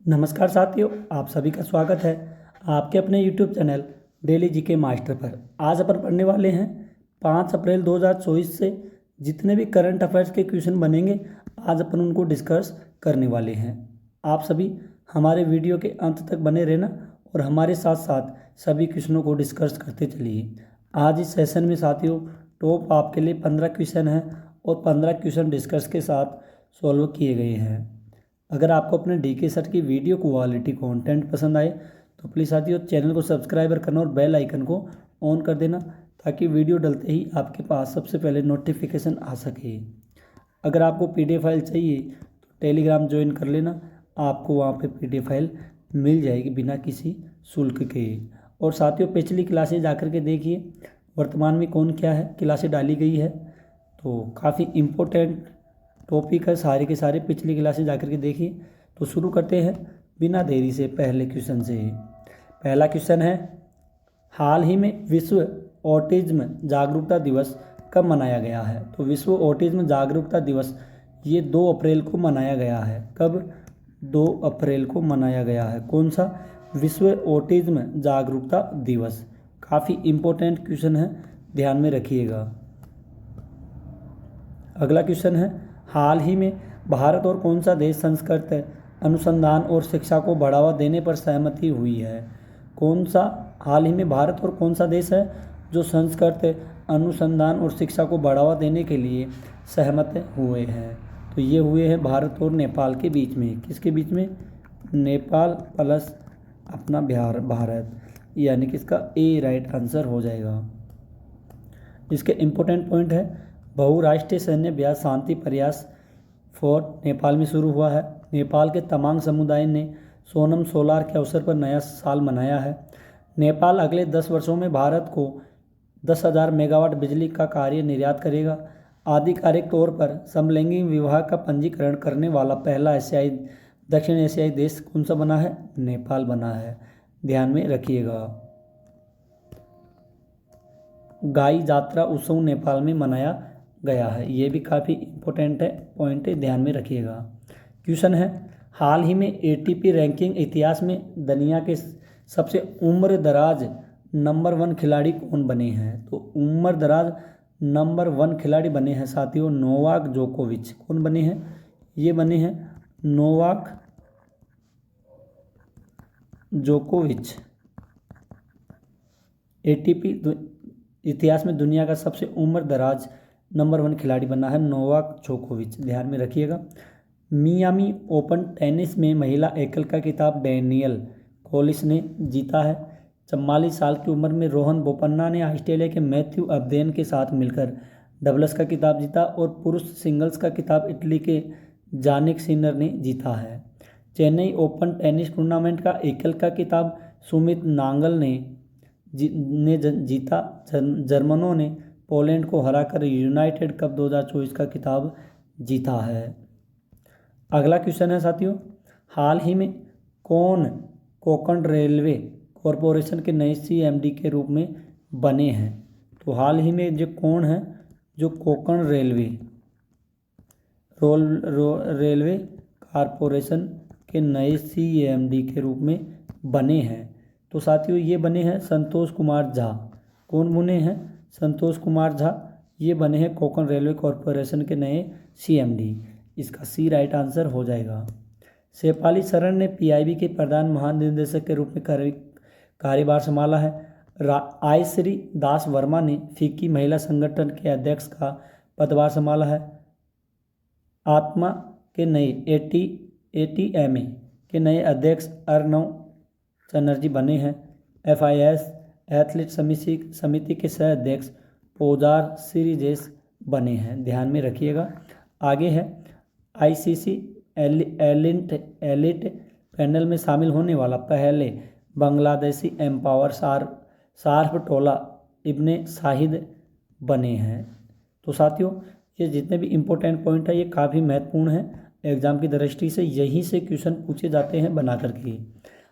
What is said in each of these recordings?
नमस्कार साथियों, आप सभी का स्वागत है आपके अपने YouTube channel daily GK master पर। आज अपन पढ़ने वाले हैं 5 अप्रैल 2024 से जितने भी करंट अफेयर्स के क्वेश्चन बनेंगे आज अपन उनको डिस्कस करने वाले हैं। आप सभी हमारे वीडियो के अंत तक बने रहना और हमारे साथ साथ सभी क्वेश्चनों को डिस्कस करते चलिए। आज इस सेशन में साथियों टॉप आपके लिए 15 क्वेश्चन हैं और 15 क्वेश्चन डिस्कस के साथ सॉल्व किए गए हैं। अगर आपको अपने डीके सर की वीडियो क्वालिटी कंटेंट पसंद आए तो प्लीज़ साथियों चैनल को सब्सक्राइब करना और बेल आइकन को ऑन कर देना ताकि वीडियो डलते ही आपके पास सबसे पहले नोटिफिकेशन आ सके। अगर आपको पीडीएफ फाइल चाहिए तो टेलीग्राम ज्वाइन कर लेना, आपको वहाँ पे पीडीएफ फाइल मिल जाएगी बिना किसी शुल्क के। और साथियों पिछली क्लासेज जाकर के देखिए वर्तमान में कौन क्या है क्लासें डाली गई है, तो काफ़ी इम्पोर्टेंट टॉपिक है सारे के सारे, पिछली क्लासेस जाकर के देखिए। तो शुरू करते हैं बिना देरी से पहले क्वेश्चन से। पहला क्वेश्चन है, हाल ही में विश्व ऑटिज्म जागरूकता दिवस कब मनाया गया है? तो विश्व ऑटिज्म जागरूकता दिवस ये 2 अप्रैल को मनाया गया है। कब? 2 अप्रैल को मनाया गया है। कौन सा? विश्व ऑटिज्म जागरूकता दिवस। काफ़ी इम्पोर्टेंट क्वेश्चन है, ध्यान में रखिएगा। अगला क्वेश्चन है, हाल ही में भारत और कौन सा देश संस्कृत अनुसंधान और शिक्षा को बढ़ावा देने पर सहमति हुई है? कौन सा? हाल ही में भारत और कौन सा देश है जो संस्कृत अनुसंधान और शिक्षा को बढ़ावा देने के लिए सहमत हुए हैं? तो ये हुए हैं भारत और नेपाल के बीच में। किसके बीच में? नेपाल प्लस अपना बिहार भारत, यानी कि इसका ए राइट आंसर हो जाएगा। इसके इम्पोर्टेंट पॉइंट है, बहुराष्ट्रीय सैन्य अभ्यास शांति प्रयास फॉर नेपाल में शुरू हुआ है। नेपाल के तमांग समुदाय ने सोनम सोलार के अवसर पर नया साल मनाया है। नेपाल अगले 10 वर्षों में भारत को 10,000 मेगावाट बिजली का कार्य निर्यात करेगा। आधिकारिक तौर पर समलैंगिक विवाह का पंजीकरण करने वाला पहला दक्षिण एशियाई देश कौन सा बना है? नेपाल बना है, ध्यान में रखिएगा। गाई जात्रा उत्सव नेपाल में मनाया गया है, ये भी काफ़ी इम्पोर्टेंट है, पॉइंट ध्यान में रखिएगा। क्वेश्चन है, हाल ही में एटीपी रैंकिंग इतिहास में दुनिया के सबसे उम्र दराज नंबर 1 खिलाड़ी कौन बने हैं? तो उम्र दराज नंबर 1 खिलाड़ी बने हैं साथियों नोवाक जोकोविच। कौन बने हैं? ये बने हैं नोवाक जोकोविच। एटीपी इतिहास में दुनिया का सबसे उम्र दराज नंबर 1 खिलाड़ी बना है नोवाक जोकोविच, ध्यान में रखिएगा। मियामी ओपन टेनिस में महिला एकल का खिताब डैनियल कॉलिस ने जीता है। 44 साल की उम्र में रोहन बोपन्ना ने ऑस्ट्रेलिया के मैथ्यू अब्देन के साथ मिलकर डबल्स का खिताब जीता और पुरुष सिंगल्स का खिताब इटली के जानिक सिनर ने जीता है। चेन्नई ओपन टेनिस टूर्नामेंट का एकल का खिताब सुमित नांगल ने जीता। जर्मनों ने पोलैंड को हराकर यूनाइटेड कप 2024 का खिताब जीता है। अगला क्वेश्चन है साथियों, हाल ही में कौन कोंकण रेलवे कॉरपोरेशन के नए सीएमडी के रूप में बने हैं? तो हाल ही में जो कौन है जो कोंकण रेलवे कॉरपोरेशन के नए सीएमडी के रूप में बने हैं? तो साथियों ये बने हैं संतोष कुमार झा। कौन बने हैं? संतोष कुमार झा, ये बने हैं कोंकण रेलवे कॉरपोरेशन के नए सीएमडी। इसका सी राइट आंसर हो जाएगा। शेफाली शरण ने पीआईबी के प्रधान महानिदेशक के रूप में कार्यभार संभाला है। आयश्री दास वर्मा ने फिक्की महिला संगठन के अध्यक्ष का पदभार संभाला है। आत्मा के नए एटीएमए के नए अध्यक्ष अर्नव चैनर्जी बने हैं। एफआईएस एथलीट समिति के सह अध्यक्ष पोजार सीरीजेस बने हैं, ध्यान में रखिएगा। आगे है, आईसीसी एलिट पैनल में शामिल होने वाला पहले बांग्लादेशी एम्पावर शार्फ टोला इब्ने शाहिद बने हैं। तो साथियों ये जितने भी इम्पोर्टेंट पॉइंट है ये काफ़ी महत्वपूर्ण है, एग्जाम की दृष्टि से यहीं से क्वेश्चन पूछे जाते हैं बना करके।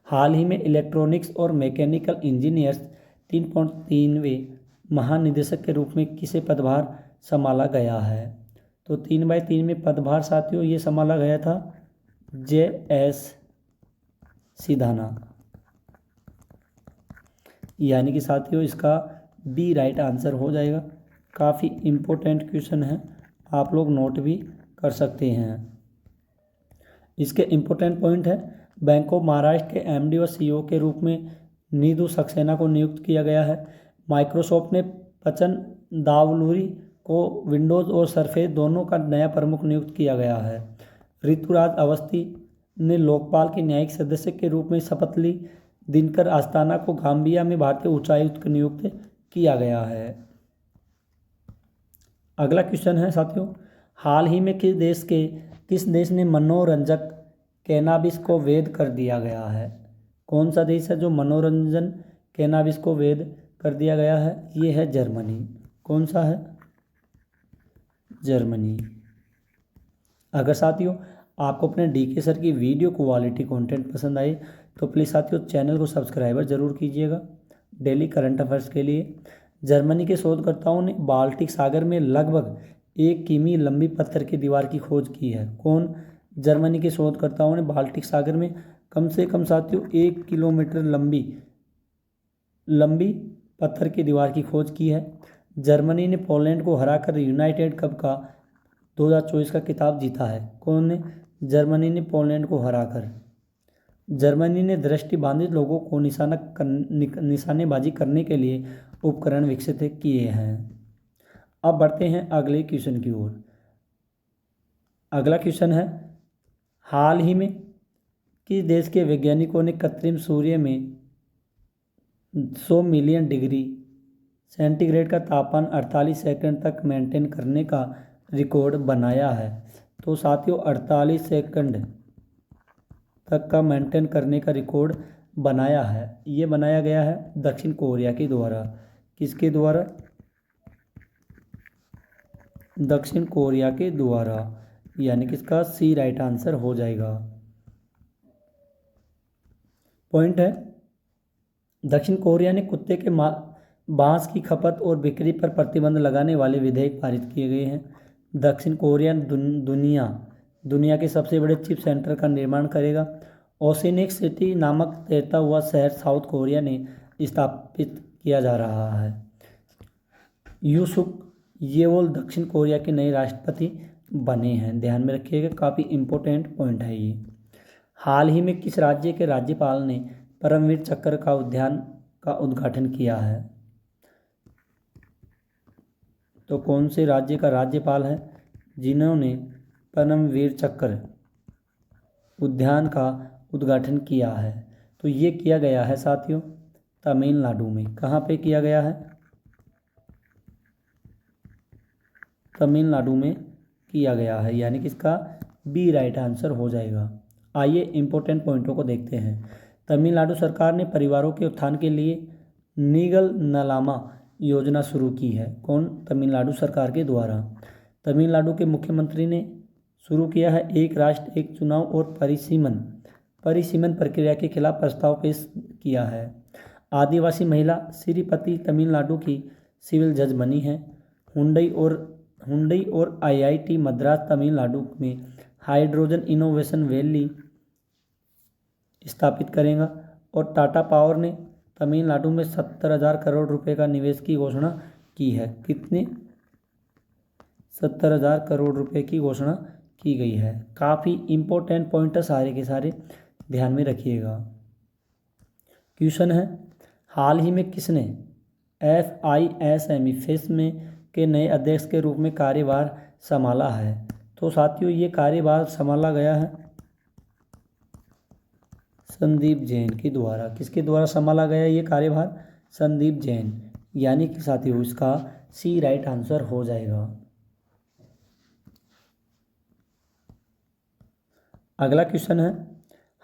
हाल ही में इलेक्ट्रॉनिक्स और मैकेनिकल इंजीनियर्स 3.3वें महानिदेशक के रूप में किसे पदभार संभाला गया है? तो 3/3 में पदभार साथियों ये संभाला गया था JS सिधाना, यानी कि साथियों इसका बी राइट आंसर हो जाएगा। काफ़ी इम्पोर्टेंट क्वेश्चन है, आप लोग नोट भी कर सकते हैं। इसके इम्पोर्टेंट पॉइंट है, बैंक ऑफ महाराष्ट्र के एमडी और सीईओ के रूप में नीतू सक्सेना को नियुक्त किया गया है। माइक्रोसॉफ्ट ने पचन दावलूरी को विंडोज़ और सरफेस दोनों का नया प्रमुख नियुक्त किया गया है। ऋतुराज अवस्थी ने लोकपाल के न्यायिक सदस्य के रूप में शपथ ली। दिनकर आस्थाना को गाम्बिया में भारतीय उच्चायुक्त नियुक्त किया गया है। अगला क्वेश्चन है साथियों, हाल ही में किस देश ने मनोरंजक कैनाबिस को वैध कर दिया गया है? कौन सा देश है जो मनोरंजन कैनाबिस को वैध कर दिया गया है? ये है जर्मनी। कौन सा है? जर्मनी। अगर साथियों आपको अपने डीके सर की वीडियो क्वालिटी कंटेंट पसंद आए तो प्लीज़ साथियों चैनल को सब्सक्राइबर जरूर कीजिएगा डेली करंट अफेयर्स के लिए। जर्मनी के शोधकर्ताओं ने बाल्टिक सागर में लगभग 1 किमी लंबी पत्थर की दीवार की खोज की है। कौन? जर्मनी के शोधकर्ताओं ने बाल्टिक सागर में कम से कम साथियों 1 किलोमीटर लंबी पत्थर की दीवार की खोज की है। जर्मनी ने पोलैंड को हराकर यूनाइटेड कप का 2024 का खिताब जीता है। कौन ने? जर्मनी ने पोलैंड को हराकर। जर्मनी ने दृष्टिबाधित लोगों को निशानेबाजी करने के लिए उपकरण विकसित किए हैं। अब बढ़ते हैं अगले क्वेश्चन की ओर। अगला क्वेश्चन है, हाल ही में किस देश के वैज्ञानिकों ने कृत्रिम सूर्य में 100 मिलियन डिग्री सेंटीग्रेड का तापमान 48 सेकंड तक मेंटेन करने का रिकॉर्ड बनाया है? तो साथियों 48 सेकंड तक का मेंटेन करने का रिकॉर्ड बनाया है। ये बनाया गया है दक्षिण कोरिया के द्वारा। किसके द्वारा? दक्षिण कोरिया के द्वारा, यानी कि इसका सी राइट आंसर हो जाएगा। पॉइंट है, दक्षिण कोरिया ने कुत्ते के मांस की खपत और बिक्री पर प्रतिबंध लगाने वाले विधेयक पारित किए गए हैं। दक्षिण कोरिया दुनिया के सबसे बड़े चिप सेंटर का निर्माण करेगा। ओसेनिक सिटी नामक तैरता हुआ शहर साउथ कोरिया ने स्थापित किया जा रहा है। यूसुक येओल दक्षिण कोरिया के नए राष्ट्रपति बने हैं। ध्यान में रखिएगा, काफ़ी इम्पोर्टेंट पॉइंट है ये। हाल ही में किस राज्य के राज्यपाल ने परमवीर चक्र का उद्यान का उद्घाटन किया है? तो कौन से राज्य का राज्यपाल है जिन्होंने परमवीर चक्र उद्यान का उद्घाटन किया है? तो ये किया गया है साथियों तमिलनाडु में। कहाँ पे किया गया है? तमिलनाडु में किया गया है, यानी कि इसका बी राइट आंसर हो जाएगा। आइए इम्पोर्टेंट पॉइंटों को देखते हैं। तमिलनाडु सरकार ने परिवारों के उत्थान के लिए नीगल नलामा योजना शुरू की है। कौन? तमिलनाडु सरकार के द्वारा। तमिलनाडु के मुख्यमंत्री ने शुरू किया है एक राष्ट्र एक चुनाव और परिसीमन प्रक्रिया के खिलाफ प्रस्ताव पेश किया है। आदिवासी महिला श्रीपति तमिलनाडु की सिविल जज बनी है। हुंडई और आईआईटी मद्रास तमिलनाडु में हाइड्रोजन इनोवेशन वैली स्थापित करेगा। और टाटा पावर ने तमिलनाडु में 70,000 करोड़ रुपए का निवेश की घोषणा की है। कितने? 70,000 करोड़ रुपए की घोषणा की गई है। काफ़ी इम्पोर्टेंट पॉइंट है, सारे के सारे ध्यान में रखिएगा। क्वेश्चन है, हाल ही में किसने FISME FISME के नए अध्यक्ष के रूप में कार्यभार संभाला है? तो साथियों ये कार्यभार संभाला गया है संदीप जैन के द्वारा। किसके द्वारा संभाला गया ये कार्यभार? संदीप जैन, यानी कि साथियों इसका सी राइट आंसर हो जाएगा। अगला क्वेश्चन है,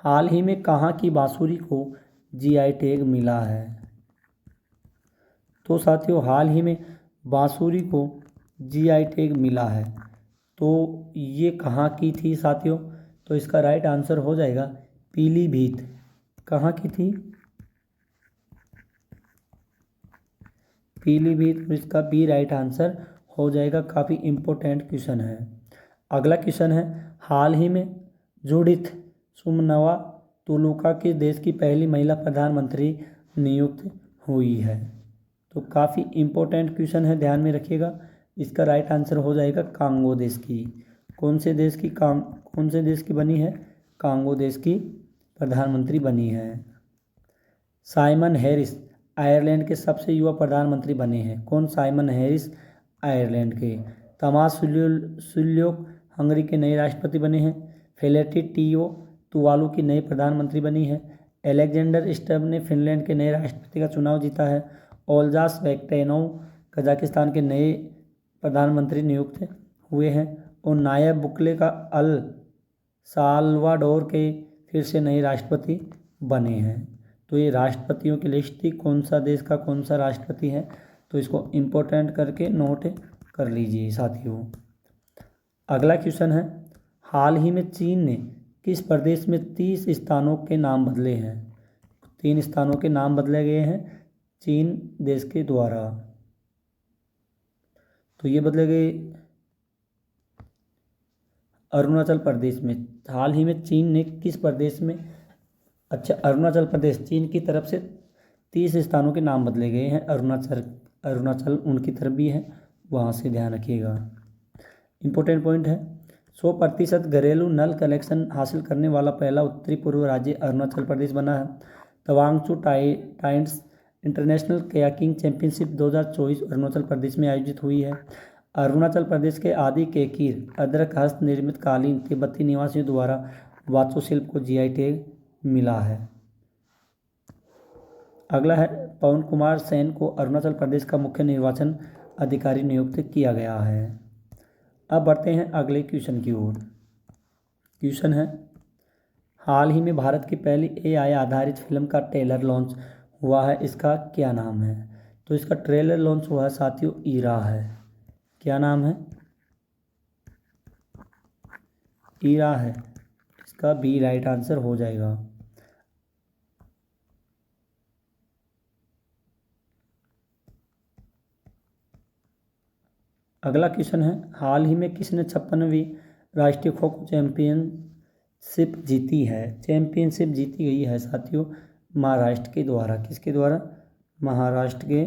हाल ही में कहाँ की बांसुरी को GI टैग मिला है? तो साथियों हाल ही में बांसुरी को GI टैग मिला है। तो ये कहाँ की थी साथियों? तो इसका राइट आंसर हो जाएगा पीलीभीत। कहाँ की थी? पीलीभीत। इसका बी राइट आंसर हो जाएगा। काफ़ी इम्पोर्टेंट क्वेश्चन है। अगला क्वेश्चन है, हाल ही में जूडिथ सुमनवा तुलुका किस देश की पहली महिला प्रधानमंत्री नियुक्त हुई है? तो काफ़ी इम्पोर्टेंट क्वेश्चन है, ध्यान में रखिएगा। इसका राइट आंसर हो जाएगा कांगो देश की। कौन से देश की बनी है? कांगो देश की प्रधानमंत्री बनी है। साइमन हैरिस आयरलैंड के सबसे युवा प्रधानमंत्री बने हैं। कौन? साइमन हैरिस आयरलैंड के। तमास सुल्योक हंगरी के नए राष्ट्रपति बने हैं। फेलेटी टीओ तुवालू की नई प्रधानमंत्री बनी है। एलेक्जेंडर स्टब ने फिनलैंड के नए राष्ट्रपति का चुनाव जीता है। ओल्जास वैक्टेनोव कजाकिस्तान के नए प्रधानमंत्री नियुक्त हुए हैं। और नायब बुकले का अल साल्वाडोर के फिर से नए राष्ट्रपति बने हैं। तो ये राष्ट्रपतियों की लिस्ट थी, कौन सा देश का कौन सा राष्ट्रपति है, तो इसको इम्पोर्टेंट करके नोट कर लीजिए साथियों। अगला क्वेश्चन है, हाल ही में चीन ने किस प्रदेश में 30 स्थानों के नाम बदले हैं? 3 स्थानों के नाम बदले गए हैं चीन देश के द्वारा। तो ये बदले गए अरुणाचल प्रदेश में। हाल ही में चीन ने किस प्रदेश में, अच्छा अरुणाचल प्रदेश, चीन की तरफ से 30 स्थानों के नाम बदले गए हैं। अरुणाचल उनकी तरफ भी है, वहाँ से ध्यान रखिएगा। इम्पोर्टेंट पॉइंट है, 100% घरेलू नल कनेक्शन हासिल करने वाला पहला उत्तरी पूर्व राज्य अरुणाचल प्रदेश बना है। Tawangchu times international kayaking championship 2024 Arunachal Pradesh में आयोजित हुई है। अरुणाचल प्रदेश के आदि केकीर अदरक हस्त निर्मित कालीन तिब्बती निवासियों द्वारा वास्तुशिल्प को जीआई टैग मिला है। अगला है, पवन कुमार सेन को अरुणाचल प्रदेश का मुख्य निर्वाचन अधिकारी नियुक्त किया गया है। अब बढ़ते हैं अगले क्वेश्चन की ओर। क्वेश्चन है, हाल ही में भारत की पहली एआई आधारित फिल्म का ट्रेलर लॉन्च हुआ है, इसका क्या नाम है? तो इसका ट्रेलर लॉन्च हुआ है साथियों, ईरा है। क्या नाम है? ईरा है, इसका बी राइट आंसर हो जाएगा। अगला क्वेश्चन है, हाल ही में किसने 56वीं राष्ट्रीय खो खो चैंपियनशिप जीती है? चैंपियनशिप जीती गई है साथियों महाराष्ट्र के द्वारा। किसके द्वारा? महाराष्ट्र के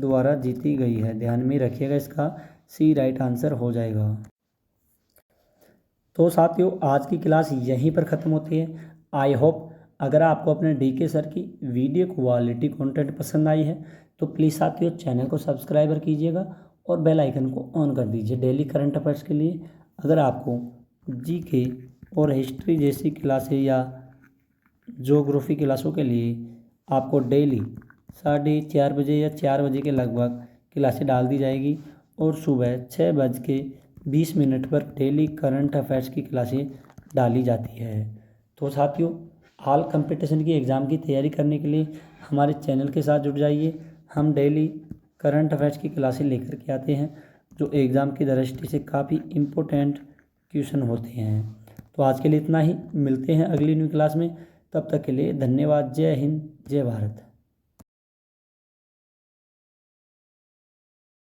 द्वारा जीती गई है, ध्यान में रखिएगा, इसका सी राइट आंसर हो जाएगा। तो साथियों आज की क्लास यहीं पर ख़त्म होती है। आई होप अगर आपको अपने डीके सर की वीडियो क्वालिटी कंटेंट पसंद आई है तो प्लीज़ साथियों चैनल को सब्सक्राइबर कीजिएगा और बेल आइकन को ऑन कर दीजिए डेली करंट अफेयर्स के लिए। अगर आपको जीके और हिस्ट्री जैसी क्लासें या ज्योग्राफी क्लासों के लिए आपको डेली 4:30 बजे या 4 बजे के लगभग क्लासें डाल दी जाएगी और सुबह 6:20 पर डेली करंट अफेयर्स की क्लासें डाली जाती है। तो साथियों ऑल कंपटीशन की एग्ज़ाम की तैयारी करने के लिए हमारे चैनल के साथ जुड़ जाइए। हम डेली करंट अफेयर्स की क्लासें लेकर के आते हैं जो एग्ज़ाम की दृष्टि से काफ़ी इम्पोर्टेंट क्वेश्चन होते हैं। तो आज के लिए इतना ही, मिलते हैं अगली न्यू क्लास में, तब तक के लिए धन्यवाद। जय हिंद, जय भारत।